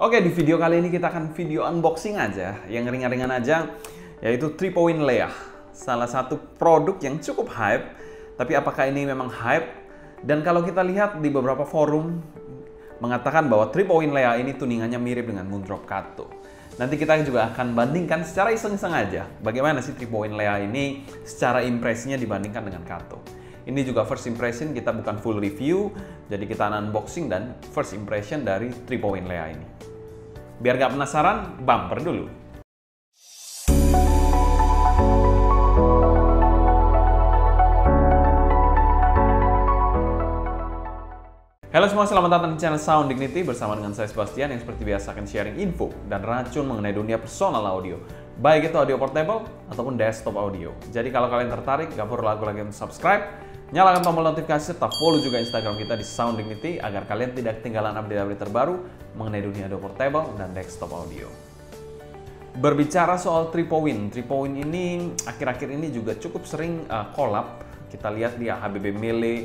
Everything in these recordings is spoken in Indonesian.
Oke, di video kali ini kita akan video unboxing aja, yang ringan-ringan aja, yaitu 3-point Leia. Salah satu produk yang cukup hype, tapi apakah ini memang hype? Dan kalau kita lihat di beberapa forum, mengatakan bahwa 3-point Leia ini tuningannya mirip dengan Moondrop Kato. Nanti kita juga akan bandingkan secara iseng-iseng aja, bagaimana sih 3-point Leia ini secara impresinya dibandingkan dengan Kato. Ini juga first impression, kita bukan full review, jadi kita unboxing dan first impression dari 3-point Leia ini. Biar gak penasaran, bumper dulu. Halo semua, selamat datang di channel Sound Dignity bersama dengan saya Sebastian yang seperti biasa akan sharing info dan racun mengenai dunia personal audio. Baik itu audio portable ataupun desktop audio. Jadi kalau kalian tertarik, gak perlu ragu lagi untuk subscribe, nyalakan tombol notifikasi, serta follow juga Instagram kita di Sound Dignity agar kalian tidak ketinggalan update-update terbaru mengenai dunia audio portable dan desktop audio. Berbicara soal 3-point ini akhir-akhir ini juga cukup sering collab. Kita lihat di HBB Mele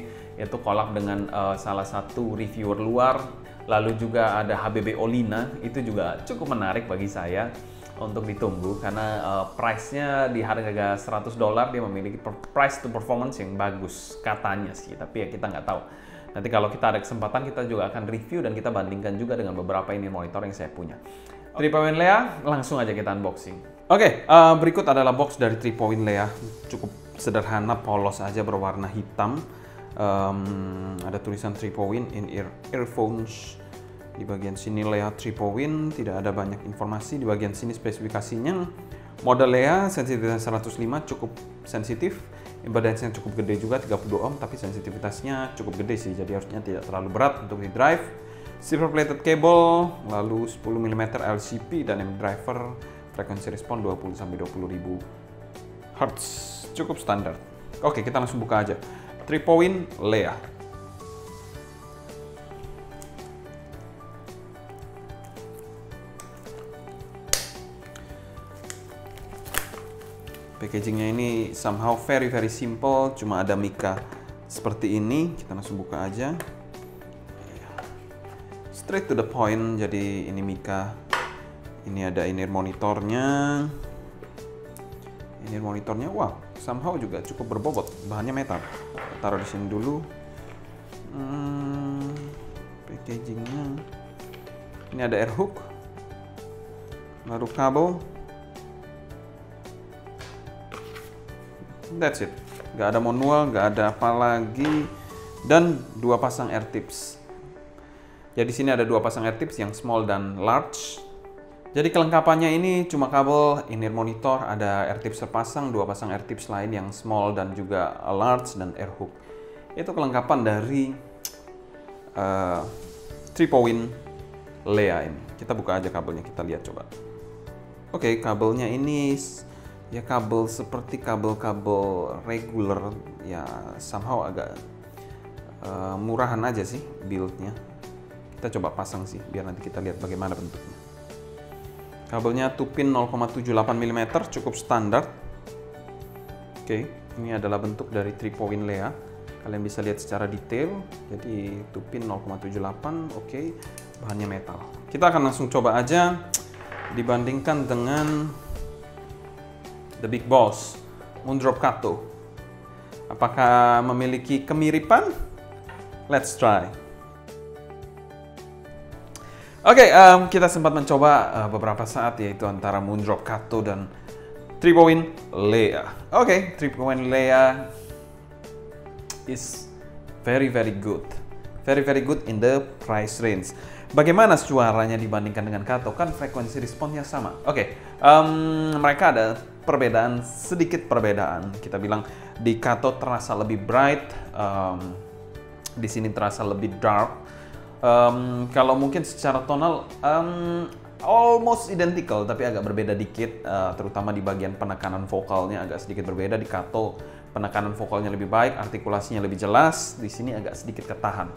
itu collab dengan salah satu reviewer luar. Lalu juga ada HBB Olina, itu juga cukup menarik bagi saya untuk ditunggu karena price-nya di harga $100 dia memiliki price to performance yang bagus katanya sih, tapi ya kita nggak tahu. Nanti kalau kita ada kesempatan kita juga akan review dan kita bandingkan juga dengan beberapa ini monitor yang saya punya. 3-point Leia, langsung aja kita unboxing. Oke, berikut adalah box dari 3-point Leia. Cukup sederhana, polos aja, berwarna hitam. Ada tulisan 3-point in-ear earphones. Di bagian sini Leia 3-point, tidak ada banyak informasi. Di bagian sini spesifikasinya. Model Leia sensitivitas 105 cukup sensitif. Impedance-nya cukup gede juga, 32 ohm, tapi sensitivitasnya cukup gede sih, jadi harusnya tidak terlalu berat untuk di drive. Silver plated cable, lalu 10 mm LCP dan driver, frekuensi respon 20-20.000 Hz, cukup standar. Oke, kita langsung buka aja. 3-point Leia. Packagingnya ini somehow very simple, cuma ada mica seperti ini. Kita langsung buka aja. Straight to the point, jadi ini mica. Ini ada in-ear monitornya. In-ear monitornya, wow, somehow juga cukup berbobot. Bahannya metal. Taruh di sini dulu. Packagingnya. Ini ada air hook. Lalu kabel. That's it. Gak ada manual, gak ada apa lagi. Dan dua pasang air tips. Jadi sini ada dua pasang air tips yang small dan large. Jadi kelengkapannya ini cuma kabel, in-ear monitor, ada air tips terpasang, dua pasang air tips lain yang small dan juga large, dan air hook. Itu kelengkapan dari 3-point Leia ini. Kita buka aja kabelnya, kita lihat coba. Oke, kabelnya ini ya kabel seperti kabel-kabel regular, ya somehow agak murahan aja sih build-nya. Kita coba pasang sih, biar nanti kita lihat bagaimana bentuknya. Kabelnya 2 pin 0,78 mm, cukup standar. Oke, ini adalah bentuk dari 3-point Leia. Kalian bisa lihat secara detail. Jadi 2 pin 0,78, oke, bahannya metal. Kita akan langsung coba aja dibandingkan dengan The Big Boss, Moondrop Kato. Apakah memiliki kemiripan? Let's try. Oke, kita sempat mencoba beberapa saat, yaitu antara Moondrop Kato dan 3-point Leia. Oke, 3-point Leia is very good. Very good in the price range. Bagaimana suaranya dibandingkan dengan Kato? Kan frekuensi responnya sama. Oke, mereka ada sedikit perbedaan. Kita bilang di Kato terasa lebih bright, di sini terasa lebih dark. Kalau mungkin secara tonal almost identical, tapi agak berbeda dikit, terutama di bagian penekanan vokalnya agak sedikit berbeda. Di Kato penekanan vokalnya lebih baik, artikulasinya lebih jelas. Di sini agak sedikit ketahan.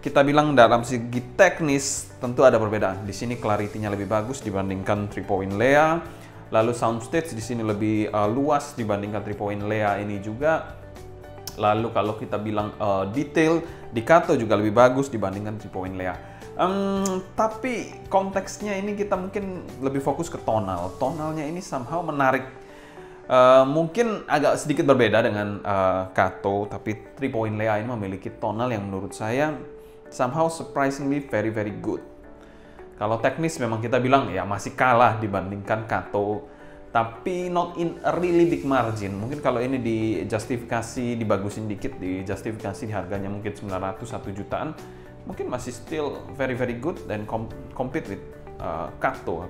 Kita bilang dalam segi teknis tentu ada perbedaan. Di sini clarity-nya lebih bagus dibandingkan 3-point Leia. Lalu soundstage di sini lebih luas dibandingkan 3-point Leia ini juga. Lalu kalau kita bilang detail, di Kato juga lebih bagus dibandingkan 3-point Leia. Tapi konteksnya ini kita mungkin lebih fokus ke tonal. Tonalnya ini somehow menarik. Mungkin agak sedikit berbeda dengan Kato, tapi 3 Point Lea ini memiliki tonal yang menurut saya somehow surprisingly very very good. Kalau teknis memang kita bilang ya masih kalah dibandingkan Kato, tapi not in a really big margin. Mungkin kalau ini dijustifikasi, dibagusin dikit, dijustifikasi di harganya mungkin 900, 1 jutaan, mungkin masih still very very good dan compete with Kato.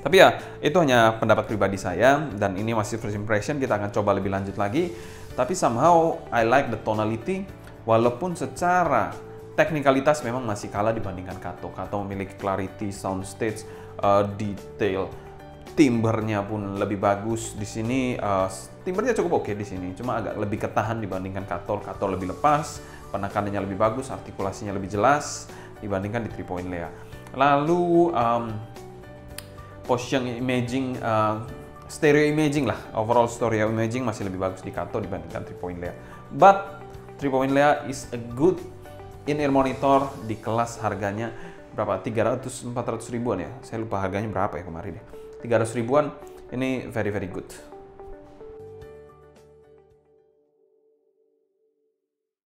Tapi ya, itu hanya pendapat pribadi saya, dan ini masih first impression, kita akan coba lebih lanjut lagi. Tapi somehow, I like the tonality, walaupun secara teknikalitas memang masih kalah dibandingkan Kato. Kato memiliki clarity, soundstage, detail, timbernya pun lebih bagus. Di sini, timbernya cukup oke di sini, cuma agak lebih ketahan dibandingkan Kato. Kato lebih lepas, penekanannya lebih bagus, artikulasinya lebih jelas dibandingkan di 3 Point Lea. Lalu, position imaging, stereo imaging lah, overall stereo imaging masih lebih bagus di Kato dibandingkan 3 Point Lea. But 3 Point Lea is a good in-ear monitor di kelas harganya berapa? 300-400 ribuan ya. Saya lupa harganya berapa ya kemarin ya. 300 ribuan, ini very very good.